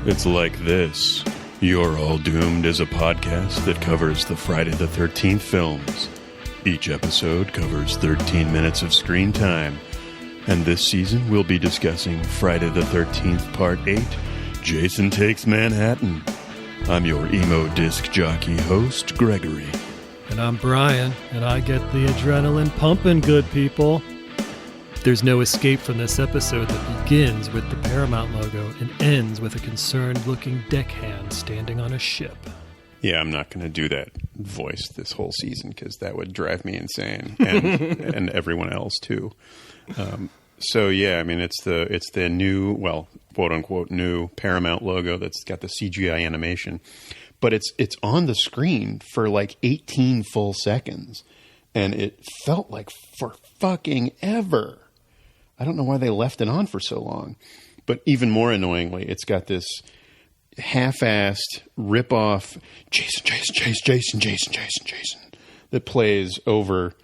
It's like this. You're All Doomed is a podcast that covers the Friday the 13th films. Each episode covers 13 minutes of screen time. And this season we'll be discussing Friday the 13th Part 8, Jason Takes Manhattan. I'm your emo disc jockey host, Gregory. And I'm Brian, and I get the adrenaline pumping, good people. There's no escape from this episode that begins with the Paramount logo and ends with a concerned-looking deckhand standing on a ship. Yeah, I'm not going to do that voice this whole season because that would drive me insane, and everyone else too. So yeah, I mean it's the new, well, quote unquote new Paramount logo that's got the CGI animation, but it's on the screen for like 18 full seconds, and it felt like for fucking ever. I don't know why they left it on for so long. But even more annoyingly, it's got this half-assed rip-off Jason that plays over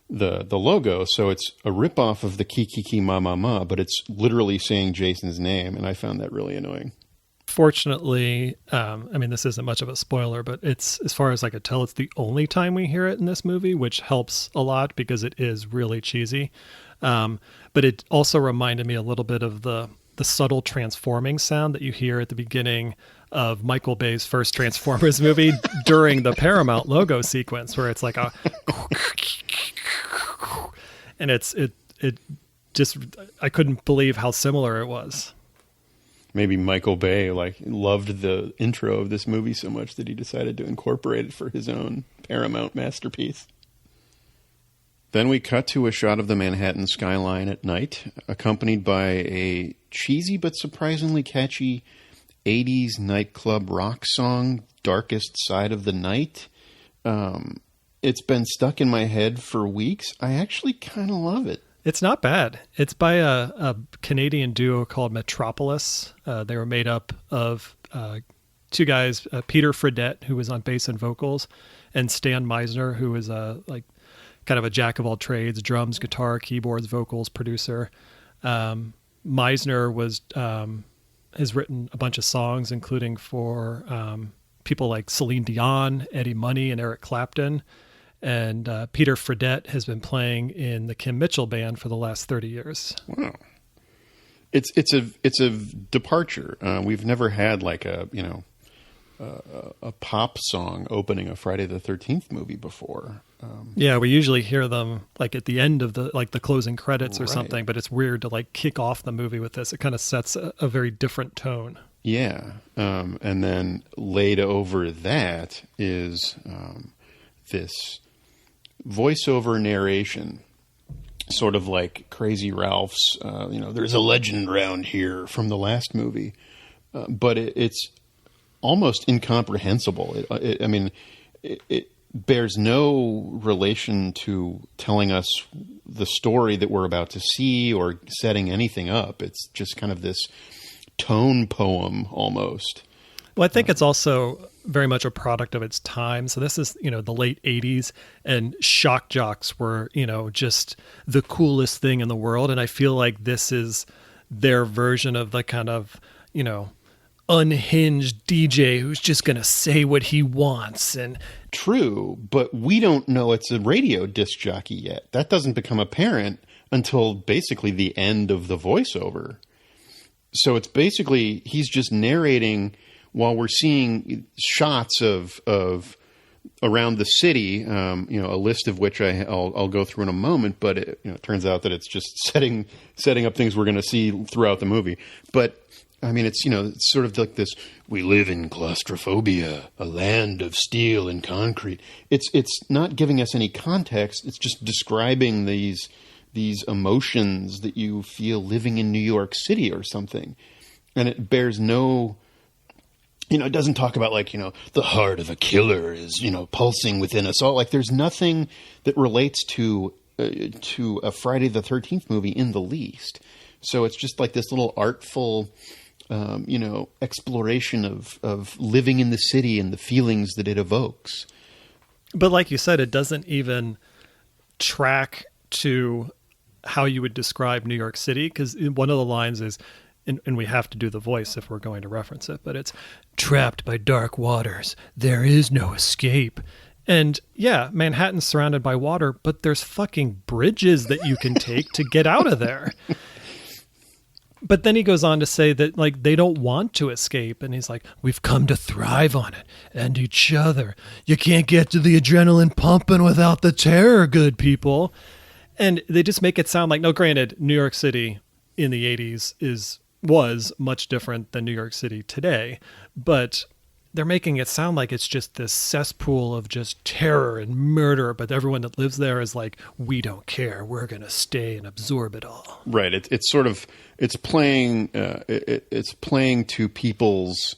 the logo. So it's a rip-off of the Kiki Ma Ma Ma, but it's literally saying Jason's name, and I found that really annoying. Fortunately, I mean, this isn't much of a spoiler, but it's, as far as I could tell, it's the only time we hear it in this movie, which helps a lot because it is really cheesy. But it also reminded me a little bit of the subtle transforming sound that you hear at the beginning of Michael Bay's first Transformers movie during the Paramount logo sequence, where it's like a, and it just, I couldn't believe how similar it was. Maybe Michael Bay loved the intro of this movie so much that he decided to incorporate it for his own Paramount masterpiece. Then we cut to a shot of the Manhattan skyline at night, accompanied by a cheesy but surprisingly catchy 80s nightclub rock song, Darkest Side of the Night. It's been stuck in my head for weeks. I actually kind of love it. It's not bad. It's by a Canadian duo called Metropolis. They were made up of two guys, Peter Fredette, who was on bass and vocals, and Stan Meisner, who was kind of a jack of all trades, drums, guitar, keyboards, vocals, producer. Meisner has written a bunch of songs, including for people like Celine Dion, Eddie Money, and Eric Clapton. And Peter Fredette has been playing in the Kim Mitchell band for the last 30 years. Wow. It's a departure. We've never had like a pop song opening a Friday the 13th movie before. Yeah, we usually hear them like at the end of the closing credits or right. something, but it's weird to like kick off the movie with this. It kind of sets a very different tone. Yeah. And then laid over that is this voiceover narration, sort of like Crazy Ralph's, there's a legend around here from the last movie. But it's almost incomprehensible. It bears no relation to telling us the story that we're about to see or setting anything up. It's just kind of this tone poem almost. Well, I think it's also very much a product of its time. So this is, the late 80s, and shock jocks were, just the coolest thing in the world. And I feel like this is their version of the kind of, unhinged DJ who's just going to say what he wants. And true, but we don't know it's a radio disc jockey yet. That doesn't become apparent until basically the end of the voiceover. So it's basically, he's just narrating while we're seeing shots of around the city, a list of which I'll go through in a moment, but it turns out that it's just setting up things we're going to see throughout the movie. But I mean, it's sort of like this, we live in claustrophobia, a land of steel and concrete. It's not giving us any context. It's just describing these emotions that you feel living in New York City or something. And it bears no, it doesn't talk about the heart of a killer is, pulsing within us all. Like there's nothing that relates to a Friday the 13th movie in the least. So it's just like this little artful, exploration of living in the city and the feelings that it evokes. But like you said, it doesn't even track to how you would describe New York City, because one of the lines is, and we have to do the voice if we're going to reference it, but it's trapped by dark waters. There is no escape. And yeah, Manhattan's surrounded by water, but there's fucking bridges that you can take to get out of there. But then he goes on to say that, like, they don't want to escape. And he's like, we've come to thrive on it and each other. You can't get to the adrenaline pumping without the terror, good people. And they just make it sound like, no, granted, New York City in the 80s was much different than New York City today. But they're making it sound like it's just this cesspool of just terror and murder, but everyone that lives there is like, we don't care. We're going to stay and absorb it all. Right. It's sort of, it's playing to people's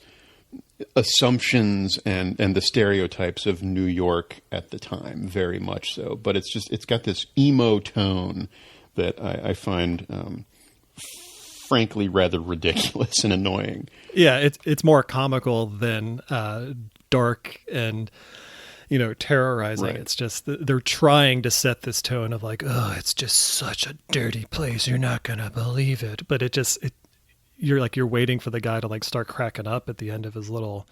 assumptions and the stereotypes of New York at the time, very much so. But it's got this emo tone that I find frankly rather ridiculous and annoying. Yeah, it's more comical than dark and, terrorizing. Right. It's just they're trying to set this tone of like, oh, it's just such a dirty place. You're not gonna believe it. But you're waiting for the guy to like start cracking up at the end of his little,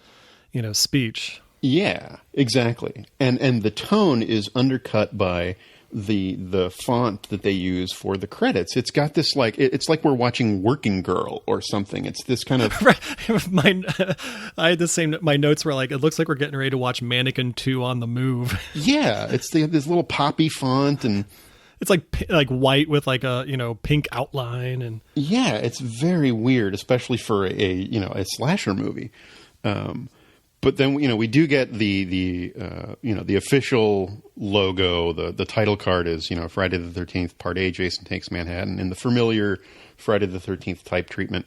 speech. Yeah, exactly. And the tone is undercut by the font that they use for the credits. It's got this like, it's like we're watching Working Girl or something. It's this kind of I had the same, my notes were like, it looks like we're getting ready to watch Mannequin 2 on the Move. Yeah, it's this little poppy font, and it's like white with like a pink outline, and yeah, it's very weird, especially for a slasher movie. But then we do get the official logo. The title card is Friday the 13th Part A, Jason Takes Manhattan, in the familiar Friday the 13th type treatment.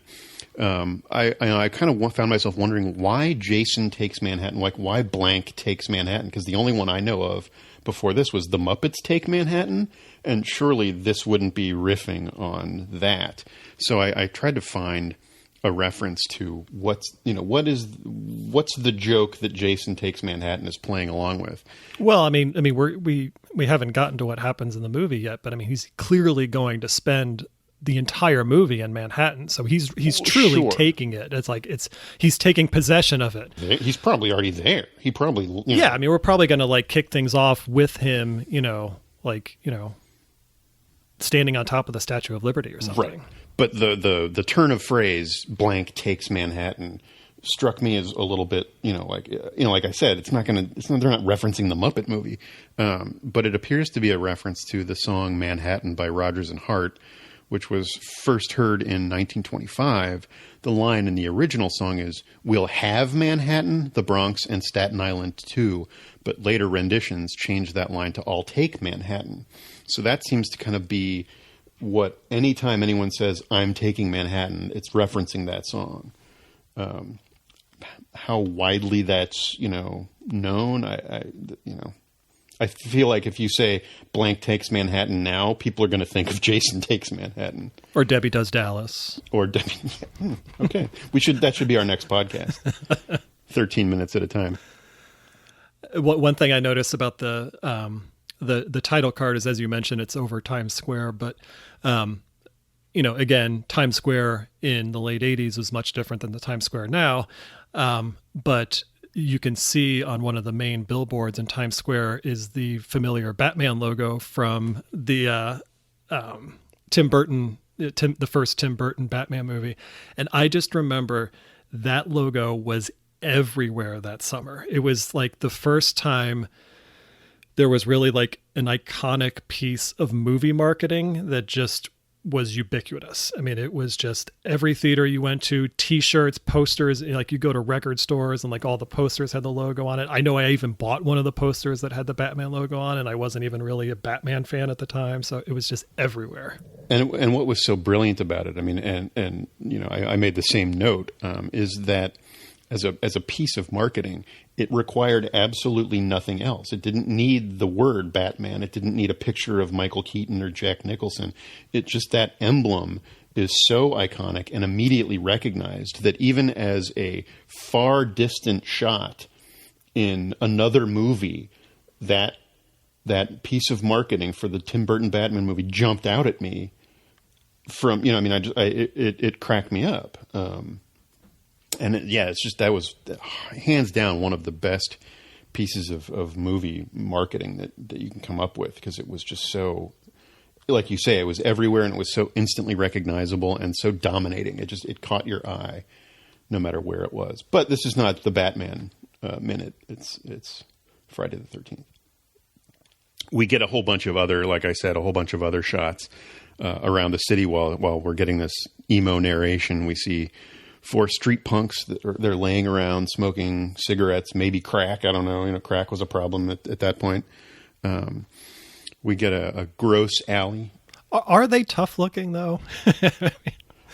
I kind of found myself wondering why Jason Takes Manhattan, like why blank takes Manhattan, because the only one I know of before this was the Muppets Take Manhattan, and surely this wouldn't be riffing on that. So I tried to find a reference to what's the joke that Jason Takes Manhattan is playing along with. Well, I mean, we haven't gotten to what happens in the movie yet, but I mean, he's clearly going to spend the entire movie in Manhattan, so he's truly taking it. It's like he's taking possession of it. He's probably already there. He probably yeah. I mean, we're probably going to like kick things off with him, standing on top of the Statue of Liberty or something. Right. But the turn of phrase "blank takes Manhattan" struck me as a little bit, like I said, they're not referencing the Muppet movie, but it appears to be a reference to the song "Manhattan" by Rodgers and Hart, which was first heard in 1925. The line in the original song is, "We'll have Manhattan, the Bronx, and Staten Island too," but later renditions changed that line to "I'll take Manhattan." So that seems to kind of be what, anytime anyone says "I'm taking Manhattan," it's referencing that song. How widely that's known, I feel like if you say "blank takes Manhattan" now, people are going to think of Jason Takes Manhattan, or Debbie Does Dallas, or Debbie. Okay, that should be our next podcast. 13 minutes at a time. One thing I noticed about the title card is, as you mentioned, it's over Times Square, but again, Times Square in the late 80s was much different than the Times Square now. But you can see on one of the main billboards in Times Square is the familiar Batman logo from the Tim Burton, the first Tim Burton Batman movie. And I just remember that logo was everywhere that summer. It was like the first time there was really like an iconic piece of movie marketing that just was ubiquitous. I mean, it was just every theater you went to, T-shirts, posters, like you go to record stores and like all the posters had the logo on it. I know I even bought one of the posters that had the Batman logo on, and I wasn't even really a Batman fan at the time. So it was just everywhere. And what was so brilliant about it, I mean, and I made the same note, is that as a piece of marketing, it required absolutely nothing else. It didn't need the word Batman. It didn't need a picture of Michael Keaton or Jack Nicholson. It just, that emblem is so iconic and immediately recognized that even as a far distant shot in another movie, that piece of marketing for the Tim Burton Batman movie jumped out at me from, you know, I mean, it cracked me up. It's just, that was hands down one of the best pieces of movie marketing that you can come up with, because it was just so, like you say, it was everywhere, and it was so instantly recognizable and so dominating. It caught your eye no matter where it was. But this is not the Batman minute. It's Friday the 13th. We get a whole bunch of other, like I said, a whole bunch of other shots around the city while we're getting this emo narration. We see 4 street punks they're laying around smoking cigarettes, maybe crack. I don't know. You know, crack was a problem at that point. We get a gross alley. Are they tough looking though?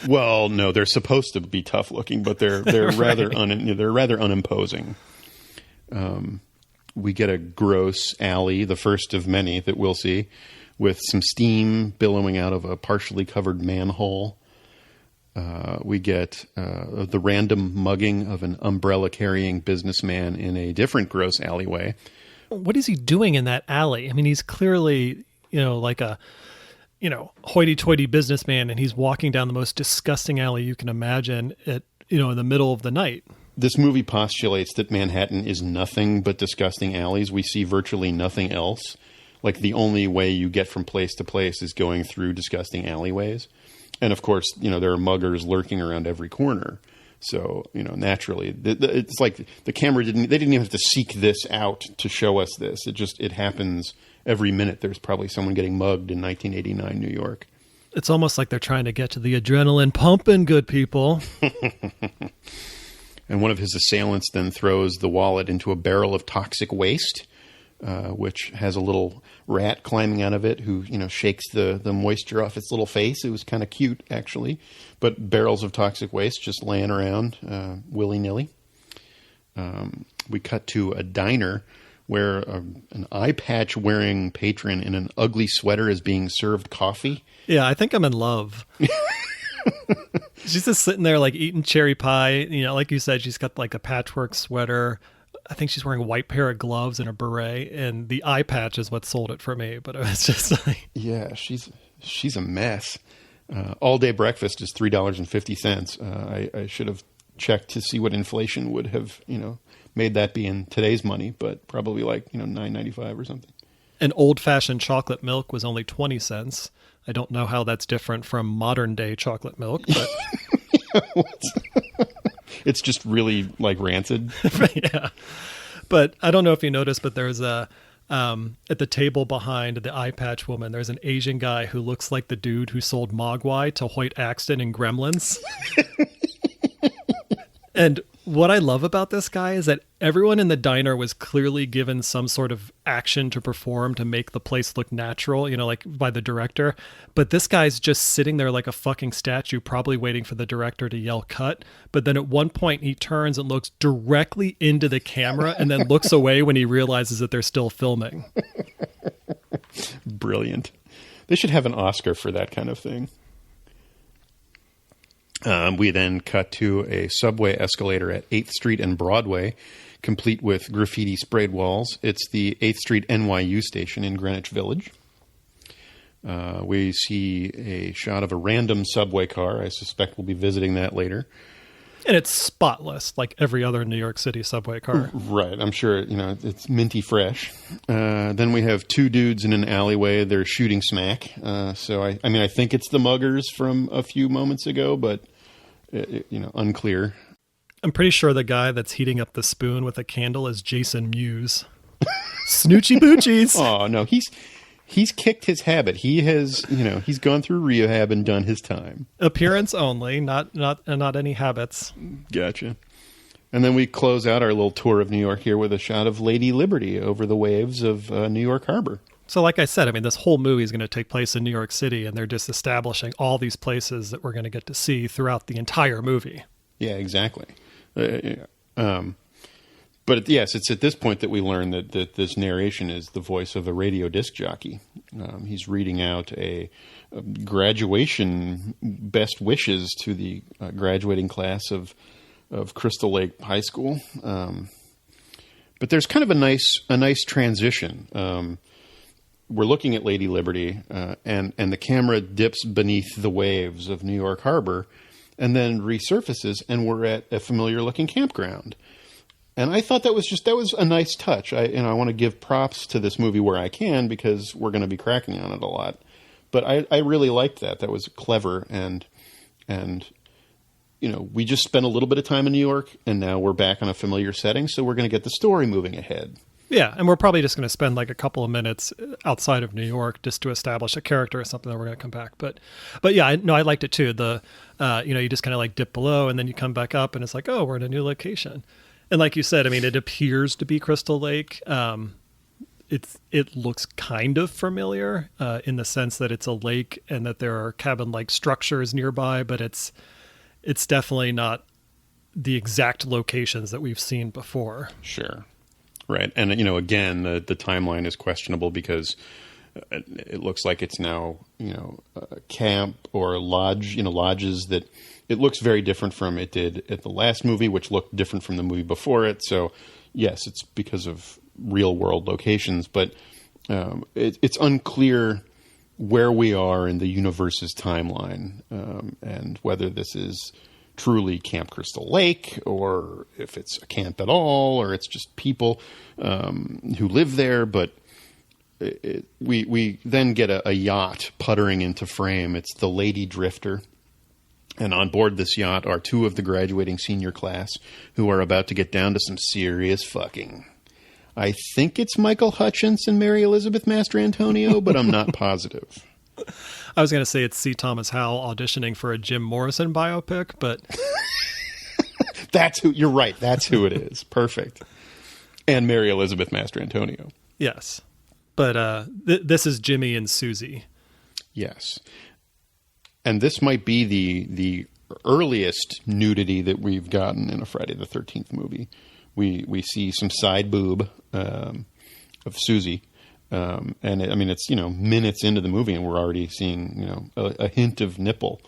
Well, no, they're supposed to be tough looking, but they're right. they're rather unimposing. We get a gross alley, the first of many that we'll see, with some steam billowing out of a partially covered manhole. We get the random mugging of an umbrella-carrying businessman in a different gross alleyway. What is he doing in that alley? I mean, he's clearly, like a, hoity-toity businessman, and he's walking down the most disgusting alley you can imagine in the middle of the night. This movie postulates that Manhattan is nothing but disgusting alleys. We see virtually nothing else. Like, the only way you get from place to place is going through disgusting alleyways. And, of course, there are muggers lurking around every corner. So, naturally, it's like the camera they didn't even have to seek this out to show us this. It happens every minute. There's probably someone getting mugged in 1989 New York. It's almost like they're trying to get to the adrenaline pumping, good people. And one of his assailants then throws the wallet into a barrel of toxic waste, which has a little rat climbing out of it who, shakes the moisture off its little face. It was kind of cute, actually. But barrels of toxic waste just laying around willy-nilly. We cut to a diner where an eye patch-wearing patron in an ugly sweater is being served coffee. Yeah, I think I'm in love. She's just sitting there like eating cherry pie. Like you said, she's got like a patchwork sweater. I think she's wearing a white pair of gloves and a beret, and the eye patch is what sold it for me. But it was just like, yeah, she's a mess. All day breakfast is $3.50. I should have checked to see what inflation would have made that be in today's money, but probably like $9.95 or something. An old fashioned chocolate milk was only 20 cents. I don't know how that's different from modern day chocolate milk, but it's just really like rancid. Yeah. But I don't know if you noticed, but there's at the table behind the eye patch woman, there's an Asian guy who looks like the dude who sold Mogwai to Hoyt Axton in Gremlins. And what I love about this guy is that everyone in the diner was clearly given some sort of action to perform to make the place look natural, like by the director. But this guy's just sitting there like a fucking statue, probably waiting for the director to yell cut. But then at one point he turns and looks directly into the camera and then looks away when he realizes that they're still filming. Brilliant. They should have an Oscar for that kind of thing. We then cut to a subway escalator at 8th Street and Broadway, complete with graffiti sprayed walls. It's the 8th Street NYU station in Greenwich Village. We see a shot of a random subway car. I suspect we'll be visiting that later. And it's spotless, like every other New York City subway car. Right. I'm sure, it's minty fresh. Then we have 2 dudes in an alleyway. They're shooting smack. So, I think it's the muggers from a few moments ago, but, unclear. I'm pretty sure the guy that's heating up the spoon with a candle is Jason Mewes. Snoochie boochies. Oh, no. He's kicked his habit. He has, he's gone through rehab and done his time. Appearance only, not any habits. Gotcha. And then we close out our little tour of New York here with a shot of Lady Liberty over the waves of New York Harbor. So like I said, this whole movie is going to take place in New York City, and they're just establishing all these places that we're going to get to see throughout the entire movie. Yeah, exactly. But yes, it's at this point that we learn that this narration is the voice of a radio disc jockey. He's reading out a graduation best wishes to the graduating class of Crystal Lake High School. But there's kind of a nice transition. we're looking at Lady Liberty, and the camera dips beneath the waves of New York Harbor and then resurfaces, and we're at a familiar-looking campground. And I thought that was a nice touch. I want to give props to this movie where I can, because we're going to be cracking on it a lot. But I really liked that. That was clever, and we just spent a little bit of time in New York, and now we're back on a familiar setting, so we're going to get the story moving ahead. Yeah, and we're probably just going to spend like a couple of minutes outside of New York just to establish a character or something, that we're going to come back. But yeah, I liked it too. You just kind of like dip below and then you come back up and it's like, oh, we're in a new location. And like you said, I mean, it appears to be Crystal Lake. It looks kind of familiar in the sense that it's a lake and that there are cabin-like structures nearby, but it's definitely not the exact locations that we've seen before. Sure. Right. And, again, the timeline is questionable because it looks like it's now, a camp or a lodge, lodges that it looks very different from it did at the last movie, which looked different from the movie before it. So, yes, it's because of real world locations, but it's unclear where we are in the universe's timeline, and whether this is truly Camp Crystal Lake, or if it's a camp at all, or it's just people who live there. But we then get a yacht puttering into frame. It's the Lady Drifter. And on board this yacht are two of the graduating senior class who are about to get down to some serious fucking. I think it's Michael Hutchence and Mary Elizabeth Mastrantonio, but I'm not positive. I was going to say it's C. Thomas Howell auditioning for a Jim Morrison biopic, but... You're right. That's who it is. Perfect. And Mary Elizabeth Mastrantonio. Yes. But this is Jimmy and Susie. Yes. And this might be the earliest nudity that we've gotten in a Friday the 13th movie. We see some side boob of Susie. It's, minutes into the movie and we're already seeing, a hint of nipple.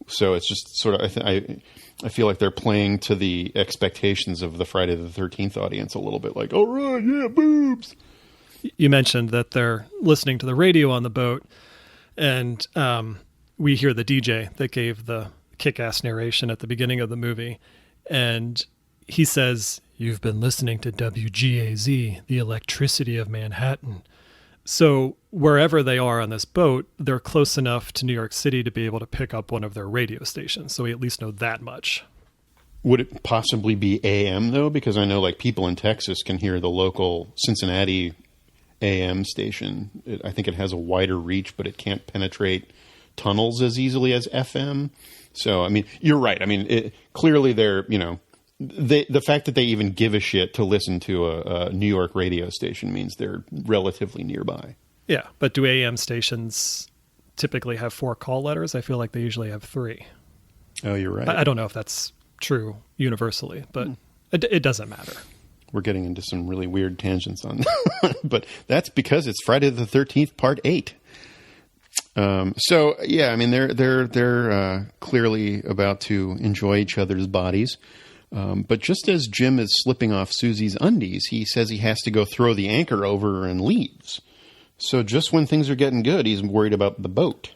So it's just sort of, I feel like they're playing to the expectations of the Friday the 13th audience a little bit, like, all right, yeah, boobs. You mentioned that they're listening to the radio on the boat, and we hear the DJ that gave the kick-ass narration at the beginning of the movie, and he says, "You've been listening to WGAZ, the electricity of Manhattan." So wherever they are on this boat, they're close enough to New York City to be able to pick up one of their radio stations. So we at least know that much. Would it possibly be AM, though? Because I know like people in Texas can hear the local Cincinnati AM station. I think it has a wider reach, but it can't penetrate tunnels as easily as FM. So, I mean, you're right. I mean, clearly they're, the fact that they even give a shit to listen to a New York radio station means they're relatively nearby. Yeah, but do AM stations typically have 4 call letters? I feel like they usually have 3. Oh, you're right. I don't know if that's true universally, but it doesn't matter. We're getting into some really weird tangents on that, but that's because it's Friday the 13th, Part 8. So yeah, I mean they're clearly about to enjoy each other's bodies. But just as Jim is slipping off Susie's undies, he says he has to go throw the anchor over and leaves. So just when things are getting good, he's worried about the boat.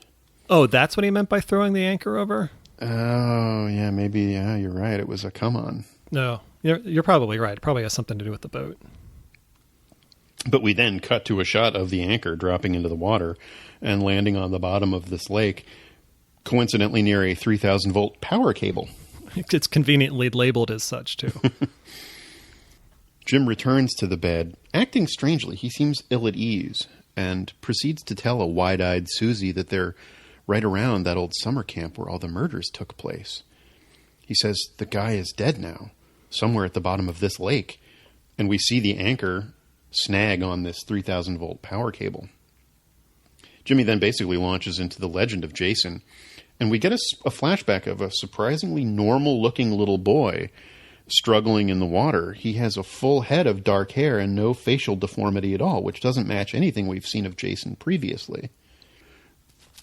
Oh, that's what he meant by throwing the anchor over? Oh, yeah, maybe. Yeah, you're right. It was a come on. No, you're probably right. It probably has something to do with the boat. But we then cut to a shot of the anchor dropping into the water and landing on the bottom of this lake, coincidentally near a 3,000-volt power cable. It's conveniently labeled as such, too. Jim returns to the bed, acting strangely. He seems ill at ease and proceeds to tell a wide-eyed Susie that they're right around that old summer camp where all the murders took place. He says the guy is dead now, somewhere at the bottom of this lake, and we see the anchor snag on this 3,000-volt power cable. Jimmy then basically launches into the legend of Jason, and we get a flashback of a surprisingly normal-looking little boy struggling in the water. He has a full head of dark hair and no facial deformity at all, which doesn't match anything we've seen of Jason previously.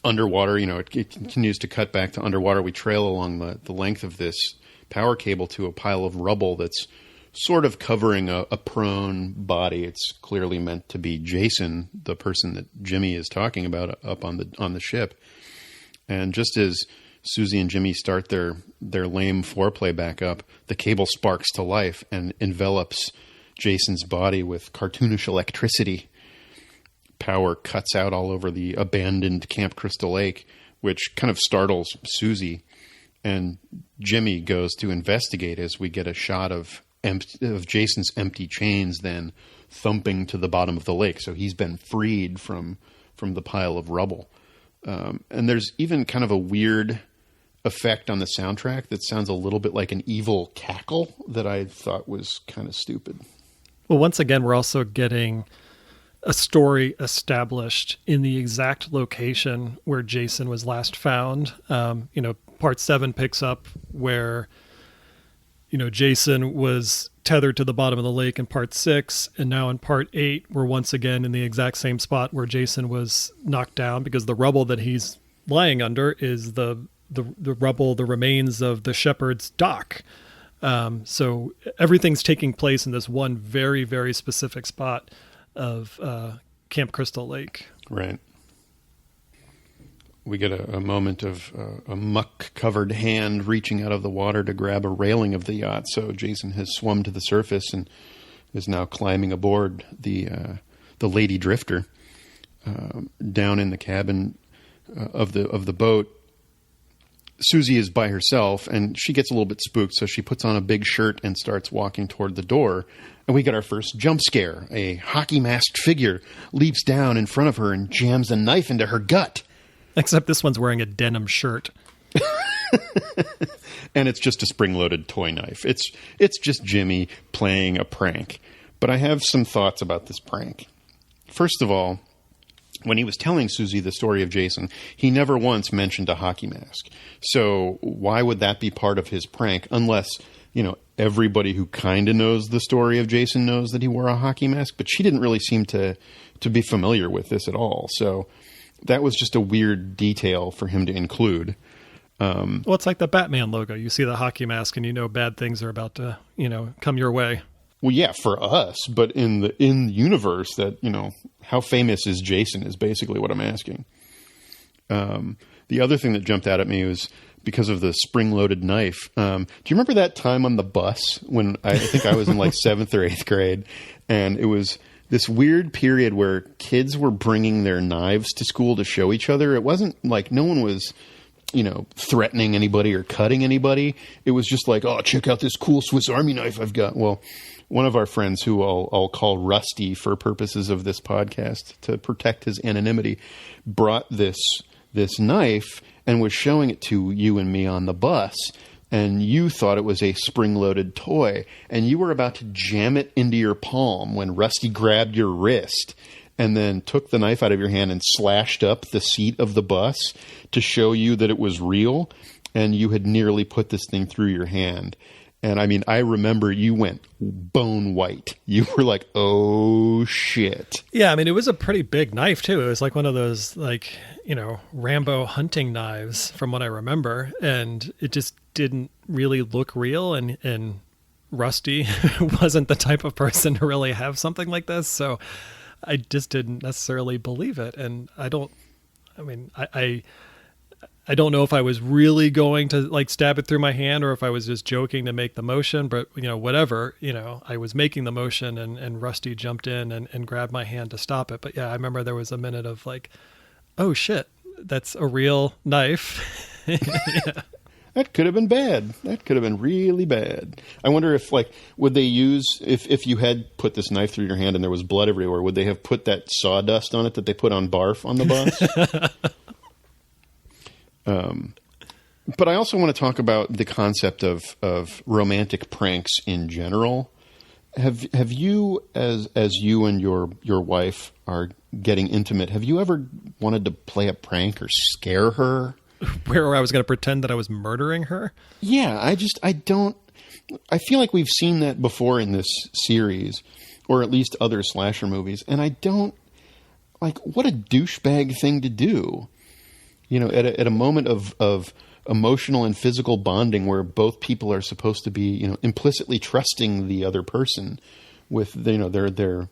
Underwater, it continues to cut back to underwater. We trail along the length of this power cable to a pile of rubble that's sort of covering a prone body. It's clearly meant to be Jason, the person that Jimmy is talking about up on the ship. And just as Susie and Jimmy start their lame foreplay back up, the cable sparks to life and envelops Jason's body with cartoonish electricity. Power cuts out all over the abandoned Camp Crystal Lake, which kind of startles Susie. And Jimmy goes to investigate as we get a shot of Jason's empty chains then thumping to the bottom of the lake. So he's been freed from the pile of rubble. And there's even kind of a weird effect on the soundtrack that sounds a little bit like an evil cackle that I thought was kind of stupid. Well, once again, we're also getting a story established in the exact location where Jason was last found. Part 7 picks up where, Jason was tethered to the bottom of the lake in part 6. And now in part 8, we're once again in the exact same spot where Jason was knocked down, because the rubble that he's lying under is the rubble, the remains of the shepherd's dock. So everything's taking place in this one very, very specific spot of Camp Crystal Lake. Right. We get a moment of a muck-covered hand reaching out of the water to grab a railing of the yacht. So Jason has swum to the surface and is now climbing aboard the Lady Drifter down in the cabin of the boat. Susie is by herself, and she gets a little bit spooked, so she puts on a big shirt and starts walking toward the door. And we get our first jump scare. A hockey-masked figure leaps down in front of her and jams a knife into her gut. Except this one's wearing a denim shirt. And it's just a spring-loaded toy knife. It's just Jimmy playing a prank. But I have some thoughts about this prank. First of all, when he was telling Susie the story of Jason, he never once mentioned a hockey mask. So why would that be part of his prank? Unless, everybody who kind of knows the story of Jason knows that he wore a hockey mask. But she didn't really seem to be familiar with this at all. So that was just a weird detail for him to include. Well, it's like the Batman logo. You see the hockey mask and bad things are about to, come your way. Well, yeah, for us, but in the universe, that how famous is Jason is basically what I'm asking. The other thing that jumped out at me was because of the spring-loaded knife. Do you remember that time on the bus when I think I was in like 7th or 8th grade, and it was this weird period where kids were bringing their knives to school to show each other? It wasn't like no one was threatening anybody or cutting anybody. It was just like, oh, check out this cool Swiss Army knife I've got. Well, one of our friends, who I'll call Rusty for purposes of this podcast to protect his anonymity, brought this knife and was showing it to you and me on the bus. And you thought it was a spring-loaded toy. And you were about to jam it into your palm when Rusty grabbed your wrist and then took the knife out of your hand and slashed up the seat of the bus to show you that it was real. And you had nearly put this thing through your hand. And I mean, I remember you went bone white. You were like, oh, shit. Yeah, I mean, it was a pretty big knife, too. It was like one of those, Rambo hunting knives from what I remember. And it just didn't really look real. And Rusty wasn't the type of person to really have something like this. So I just didn't necessarily believe it. And I don't know if I was really going to stab it through my hand or if I was just joking to make the motion, but whatever, I was making the motion and Rusty jumped in and grabbed my hand to stop it. But yeah, I remember there was a minute of oh shit, that's a real knife. Yeah. That could have been bad. That could have been really bad. I wonder if would they use, if you had put this knife through your hand and there was blood everywhere, would they have put that sawdust on it that they put on barf on the bus? But I also want to talk about the concept of romantic pranks in general. Have you, as you and your wife are getting intimate, have you ever wanted to play a prank or scare her? Where I was going to pretend that I was murdering her? Yeah, I feel like we've seen that before in this series, or at least other slasher movies, and I don't, what a douchebag thing to do. At a moment of emotional and physical bonding where both people are supposed to be, implicitly trusting the other person with, their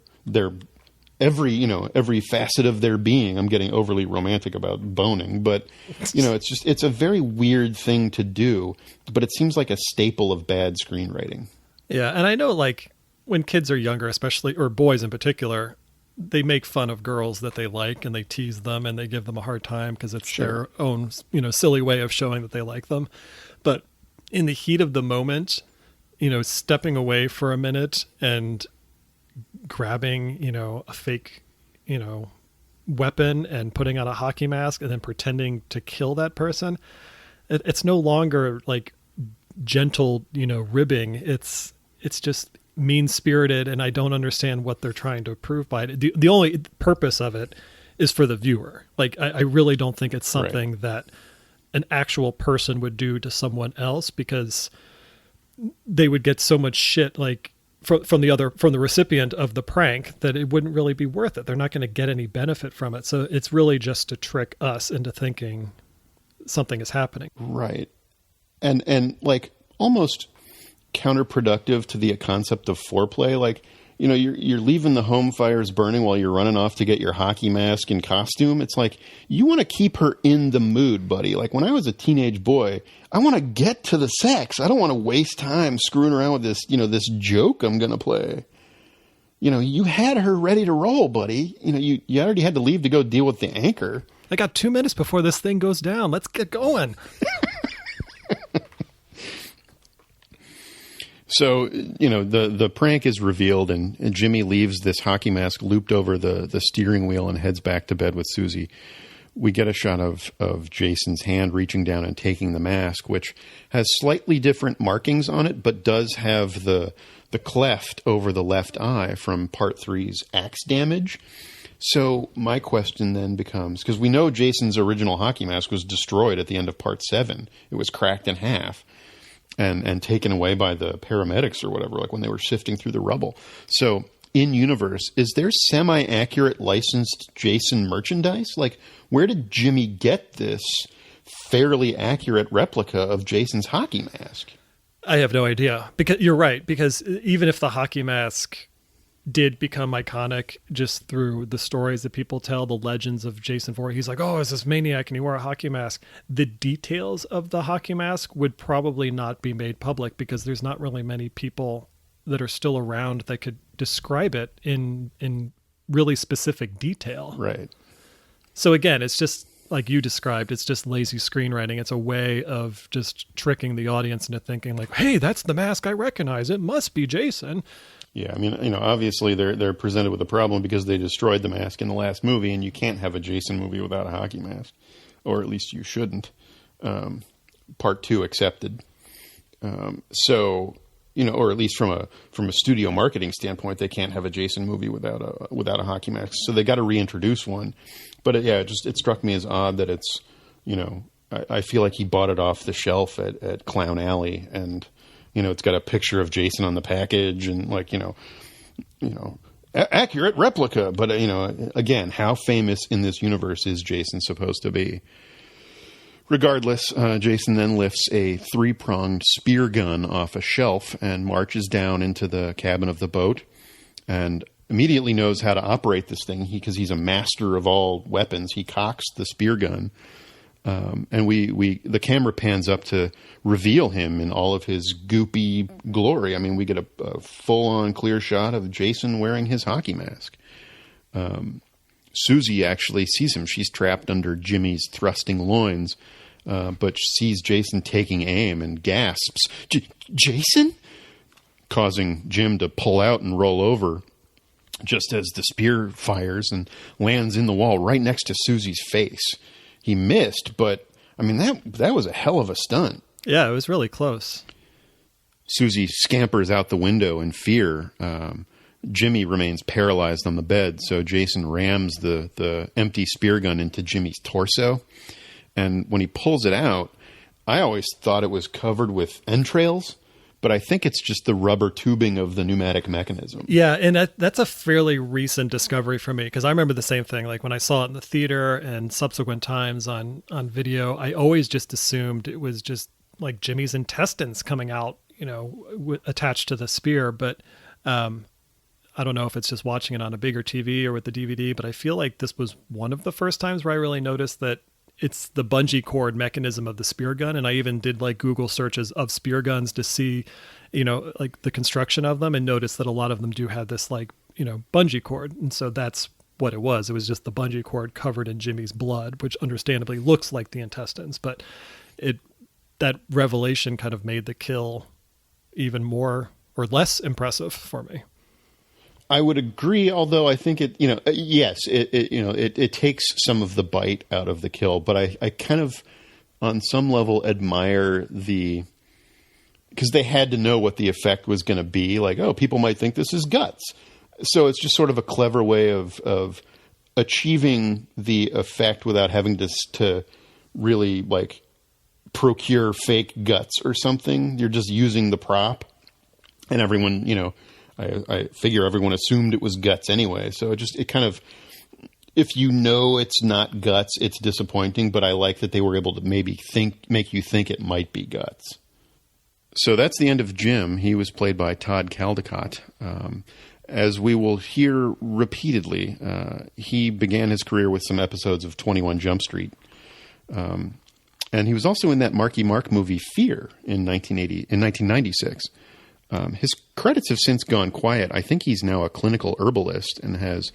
every facet of their being. I'm getting overly romantic about boning, but it's a very weird thing to do, but it seems like a staple of bad screenwriting. Yeah. And I know, like, when kids are younger, especially, or boys in particular, they make fun of girls that they like and they tease them and they give them a hard time because it's their own, silly way of showing that they like them. But in the heat of the moment, stepping away for a minute and grabbing, a fake, weapon and putting on a hockey mask and then pretending to kill that person, it's no longer like gentle, ribbing. It's just mean-spirited, and I don't understand what they're trying to prove by it. The only purpose of it is for the viewer. Like, I really don't think it's something that an actual person would do to someone else, because they would get so much shit, like, from the recipient of the prank, that it wouldn't really be worth it. They're not going to get any benefit from it. So it's really just to trick us into thinking something is happening. Right. And like almost counterproductive to the concept of foreplay. Like, you're leaving the home fires burning while you're running off to get your hockey mask and costume. It's like, you want to keep her in the mood, buddy. Like, when I was a teenage boy, I want to get to the sex. I don't want to waste time screwing around with this, this joke I'm going to play. You had her ready to roll, buddy. You already had to leave to go deal with the anchor. I got 2 minutes before this thing goes down. Let's get going. So, the prank is revealed, and Jimmy leaves this hockey mask looped over the steering wheel and heads back to bed with Susie. We get a shot of Jason's hand reaching down and taking the mask, which has slightly different markings on it, but does have the cleft over the left eye from Part 3's axe damage. So my question then becomes, because we know Jason's original hockey mask was destroyed at the end of Part 7. It was cracked in half. And taken away by the paramedics or whatever, like when they were sifting through the rubble. So, in universe, is there semi-accurate licensed Jason merchandise? Like, where did Jimmy get this fairly accurate replica of Jason's hockey mask? I have no idea. Because you're right. Because even if the hockey mask did become iconic just through the stories that people tell, the legends of Jason Voorhees, he's like, oh, it's this maniac and he wore a hockey mask. The details of the hockey mask would probably not be made public, because there's not really many people that are still around that could describe it in really specific detail. Right. So again, it's just like you described, it's just lazy screenwriting. It's a way of just tricking the audience into thinking like, hey, that's the mask I recognize. It must be Jason. Yeah, I mean, obviously they're presented with a problem because they destroyed the mask in the last movie, and you can't have a Jason movie without a hockey mask, or at least you shouldn't. Part 2 accepted. So, or at least from a studio marketing standpoint, they can't have a Jason movie without a hockey mask. So they got to reintroduce one. But it struck me as odd that it's, I feel like he bought it off the shelf at Clown Alley, and it's got a picture of Jason on the package and like, accurate replica. But, again, how famous in this universe is Jason supposed to be? Regardless, Jason then lifts a 3-pronged spear gun off a shelf and marches down into the cabin of the boat and immediately knows how to operate this thing because he's a master of all weapons. He cocks the spear gun. And the camera pans up to reveal him in all of his goopy glory. I mean, we get a full-on clear shot of Jason wearing his hockey mask. Susie actually sees him. She's trapped under Jimmy's thrusting loins, but sees Jason taking aim and gasps, "Jason?" causing Jim to pull out and roll over just as the spear fires and lands in the wall right next to Susie's face. He missed, but, I mean, that was a hell of a stunt. Yeah, it was really close. Susie scampers out the window in fear. Jimmy remains paralyzed on the bed, so Jason rams the empty spear gun into Jimmy's torso. And when he pulls it out, I always thought it was covered with entrails, but I think it's just the rubber tubing of the pneumatic mechanism. Yeah, and that's a fairly recent discovery for me, because I remember the same thing. Like when I saw it in the theater and subsequent times on video, I always just assumed it was just like Jimmy's intestines coming out, attached to the spear. But I don't know if it's just watching it on a bigger TV or with the DVD, but I feel like this was one of the first times where I really noticed that it's the bungee cord mechanism of the spear gun. And I even did like Google searches of spear guns to see, like the construction of them, and noticed that a lot of them do have this like, bungee cord. And so that's what it was. It was just the bungee cord covered in Jimmy's blood, which understandably looks like the intestines, but that revelation kind of made the kill even more or less impressive for me. I would agree, although I think it takes some of the bite out of the kill, but I kind of, on some level, admire because they had to know what the effect was going to be. Like, oh, people might think this is guts. So it's just sort of a clever way of achieving the effect without having to really like procure fake guts or something. You're just using the prop, and everyone, I figure everyone assumed it was guts anyway. So it kind of, if it's not guts, it's disappointing, but I like that they were able to maybe make you think it might be guts. So that's the end of Jim. He was played by Todd Caldecott. As we will hear repeatedly, he began his career with some episodes of 21 Jump Street. And he was also in that Marky Mark movie Fear in 1996. His credits have since gone quiet. I think he's now a clinical herbalist and has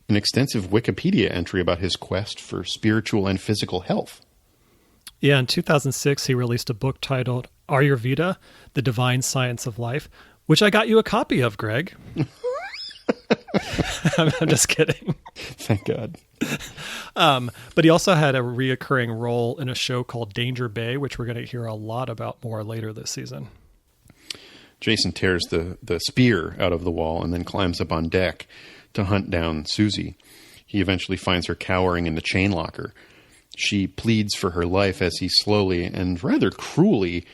an extensive Wikipedia entry about his quest for spiritual and physical health. Yeah, in 2006, he released a book titled Ayurveda, The Divine Science of Life, which I got you a copy of, Greg. I'm just kidding. Thank God. But he also had a reoccurring role in a show called Danger Bay, which we're going to hear a lot about more later this season. Jason tears the spear out of the wall and then climbs up on deck to hunt down Susie. He eventually finds her cowering in the chain locker. She pleads for her life as he slowly and rather cruelly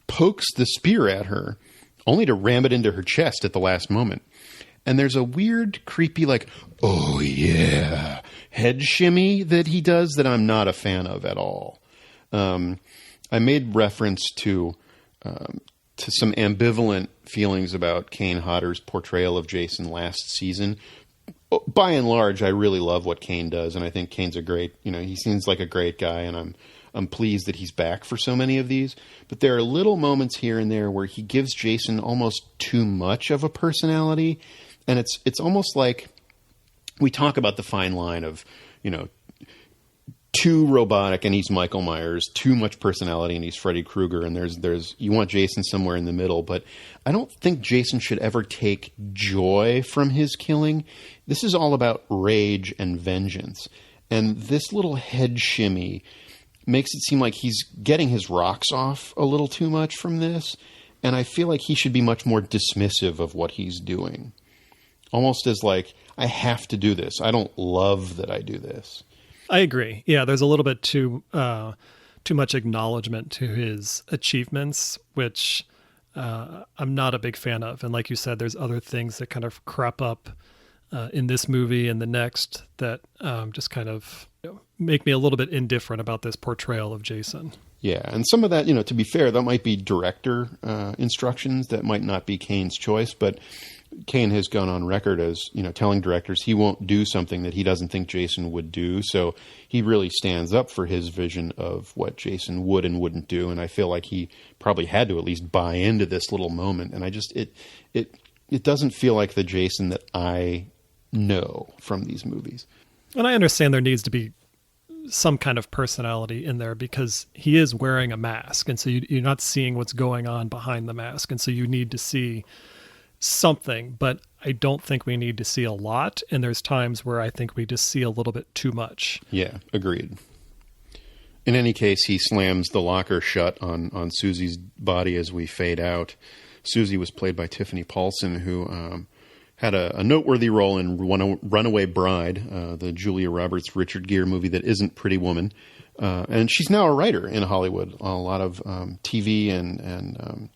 pokes the spear at her, only to ram it into her chest at the last moment. And there's a weird, creepy, like, oh yeah, head shimmy that he does that I'm not a fan of at all. I made reference to some ambivalent feelings about Kane Hodder's portrayal of Jason last season. By and large, I really love what Kane does, and I think Kane's a great, he seems like a great guy, and I'm pleased that he's back for so many of these. But there are little moments here and there where he gives Jason almost too much of a personality, and it's almost like we talk about the fine line of, too robotic and he's Michael Myers, too much personality and he's Freddy Krueger, and there's you want Jason somewhere in the middle. But I don't think Jason should ever take joy from his killing. This is all about rage and vengeance. And this little head shimmy makes it seem like he's getting his rocks off a little too much from this. And I feel like he should be much more dismissive of what he's doing. Almost as like, I have to do this. I don't love that I do this. I agree. Yeah, there's a little bit too much acknowledgement to his achievements, which I'm not a big fan of. And like you said, there's other things that kind of crop up in this movie and the next that just kind of make me a little bit indifferent about this portrayal of Jason. Yeah, and some of that, to be fair, that might be director instructions. That might not be Kane's choice, but Kane has gone on record as, telling directors he won't do something that he doesn't think Jason would do. So he really stands up for his vision of what Jason would and wouldn't do. And I feel like he probably had to at least buy into this little moment. And I just, it doesn't feel like the Jason that I know from these movies. And I understand there needs to be some kind of personality in there because he is wearing a mask. And so you're not seeing what's going on behind the mask. And so you need to see something, but I don't think we need to see a lot. And there's times where I think we just see a little bit too much. Yeah, agreed. In any case, he slams the locker shut on Susie's body as we fade out. Susie was played by Tiffany Paulson, who had a noteworthy role in Runaway Bride, the Julia Roberts Richard Gere movie that isn't Pretty Woman. And she's now a writer in Hollywood, a lot of TV and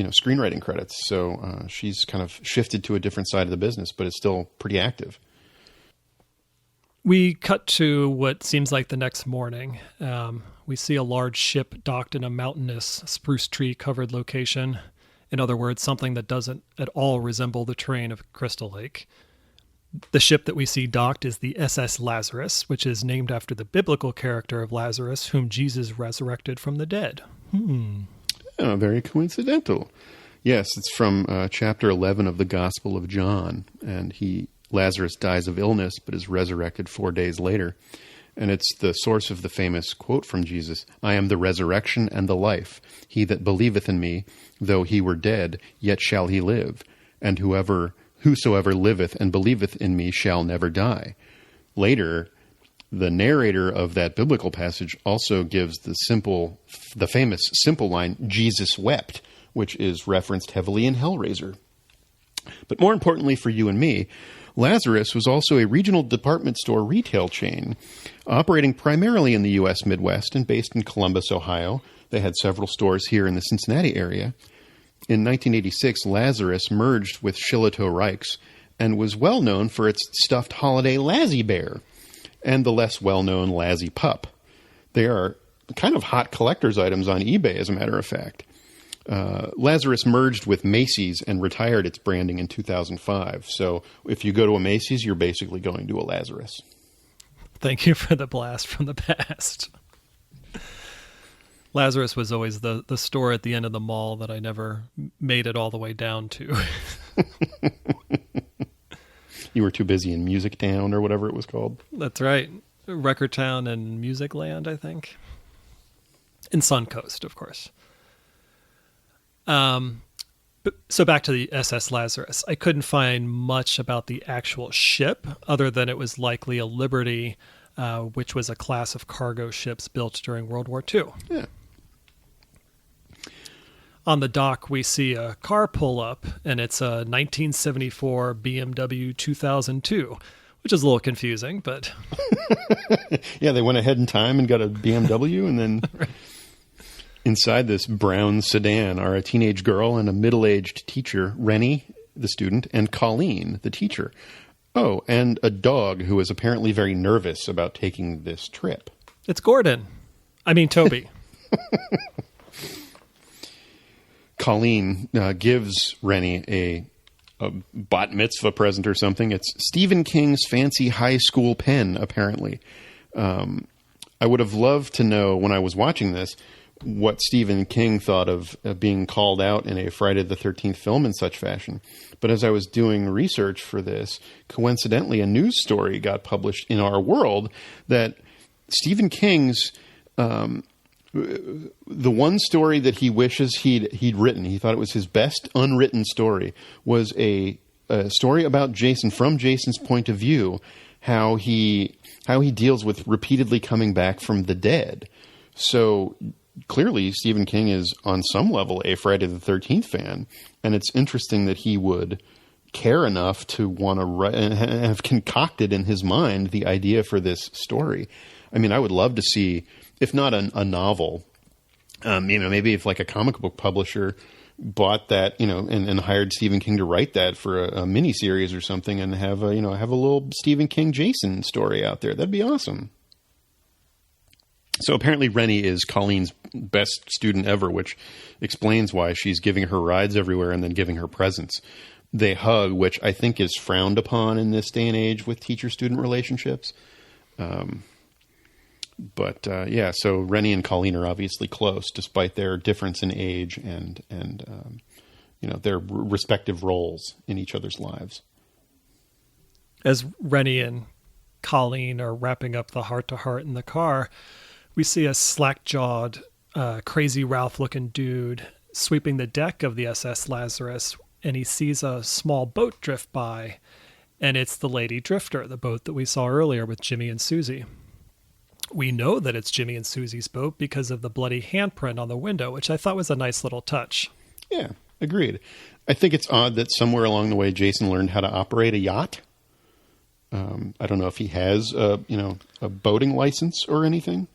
screenwriting credits. So she's kind of shifted to a different side of the business, but is still pretty active. We cut to what seems like the next morning. We see a large ship docked in a mountainous, spruce tree-covered location. In other words, something that doesn't at all resemble the terrain of Crystal Lake. The ship that we see docked is the SS Lazarus, which is named after the biblical character of Lazarus, whom Jesus resurrected from the dead. Oh, very coincidental. Yes, it's from chapter 11 of the Gospel of John, and Lazarus dies of illness, but is resurrected 4 days later. And it's the source of the famous quote from Jesus, "I am the resurrection and the life. He that believeth in me, though he were dead, yet shall he live. And whosoever liveth and believeth in me shall never die." Later, the narrator of that biblical passage also gives the famous simple line, "Jesus wept," which is referenced heavily in Hellraiser. But more importantly for you and me, Lazarus was also a regional department store retail chain, operating primarily in the U.S. Midwest and based in Columbus, Ohio. They had several stores here in the Cincinnati area. In 1986, Lazarus merged with Shillato Reichs and was well known for its stuffed holiday Lazzy Bear and the less well-known Lazzy Pup. They are kind of hot collector's items on eBay, as a matter of fact. Lazarus merged with Macy's and retired its branding in 2005. So if you go to a Macy's, you're basically going to a Lazarus. Thank you for the blast from the past. Lazarus was always the store at the end of the mall that I never made it all the way down to. You were too busy in Music Town or whatever it was called. That's right. Record Town and Music Land, I think. And Suncoast, of course. So back to the SS Lazarus. I couldn't find much about the actual ship, other than it was likely a Liberty, which was a class of cargo ships built during World War II. Yeah. On the dock, we see a car pull up, and it's a 1974 BMW 2002, which is a little confusing, but... Yeah, they went ahead in time and got a BMW, and then... Right. Inside this brown sedan are a teenage girl and a middle-aged teacher, Rennie, the student, and Colleen, the teacher. Oh, and a dog who is apparently very nervous about taking this trip. It's Gordon. I mean, Toby. Colleen gives Rennie a bat mitzvah present or something. It's Stephen King's fancy high school pen, apparently. I would have loved to know, when I was watching this, what Stephen King thought of being called out in a Friday the 13th film in such fashion. But as I was doing research for this, coincidentally, a news story got published in Our World that Stephen King's the one story that he wishes he'd written, he thought it was his best unwritten story, was a story about Jason, from Jason's point of view, how he deals with repeatedly coming back from the dead. So clearly, Stephen King is on some level a Friday the 13th fan, and it's interesting that he would care enough to want to write and have concocted in his mind the idea for this story. I mean, I would love to see, if not a novel, maybe if like a comic book publisher bought that, and hired Stephen King to write that for a mini series or something, and have a little Stephen King Jason story out there. That'd be awesome. So apparently Rennie is Colleen's best student ever, which explains why she's giving her rides everywhere and then giving her presents. They hug, which I think is frowned upon in this day and age with teacher-student relationships. So Rennie and Colleen are obviously close, despite their difference in age and their respective roles in each other's lives. As Rennie and Colleen are wrapping up the heart-to-heart in the car, we see a slack-jawed, Crazy Ralph-looking dude sweeping the deck of the SS Lazarus, and he sees a small boat drift by, and it's the Lady Drifter, the boat that we saw earlier with Jimmy and Susie. We know that it's Jimmy and Susie's boat because of the bloody handprint on the window, which I thought was a nice little touch. Yeah, agreed. I think it's odd that somewhere along the way Jason learned how to operate a yacht. I don't know if he has a boating license or anything.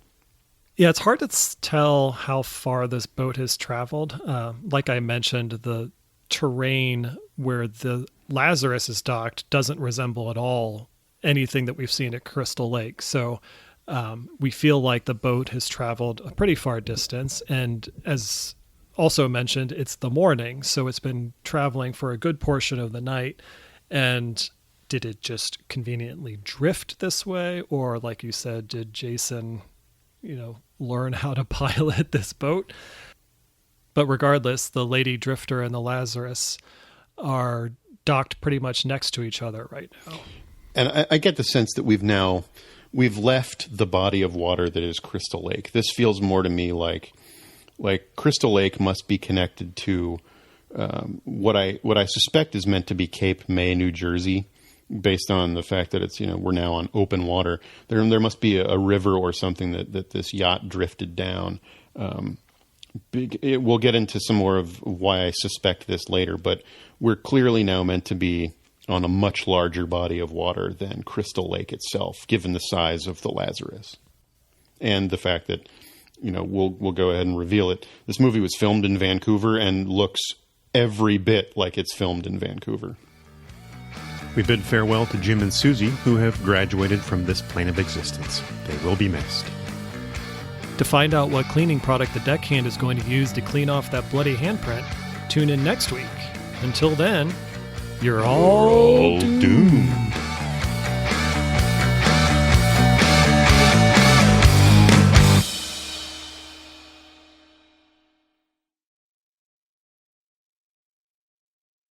Yeah, it's hard to tell how far this boat has traveled. Like I mentioned, the terrain where the Lazarus is docked doesn't resemble at all anything that we've seen at Crystal Lake. So we feel like the boat has traveled a pretty far distance. And as also mentioned, it's the morning. So it's been traveling for a good portion of the night. And did it just conveniently drift this way? Or like you said, did Jason, learn how to pilot this boat? But regardless, the Lady Drifter and the Lazarus are docked pretty much next to each other right now. And I get the sense that we've left the body of water that is Crystal Lake. This feels more to me like Crystal Lake must be connected to what I suspect is meant to be Cape May, New Jersey, based on the fact that it's we're now on open water. There must be a river or something that this yacht drifted down. We'll get into some more of why I suspect this later, but we're clearly now meant to be on a much larger body of water than Crystal Lake itself, given the size of the Lazarus. And the fact that, we'll go ahead and reveal it. This movie was filmed in Vancouver and looks every bit like it's filmed in Vancouver. We bid farewell to Jim and Susie, who have graduated from this plane of existence. They will be missed. To find out what cleaning product the deckhand is going to use to clean off that bloody handprint, tune in next week. Until then, you're all doomed.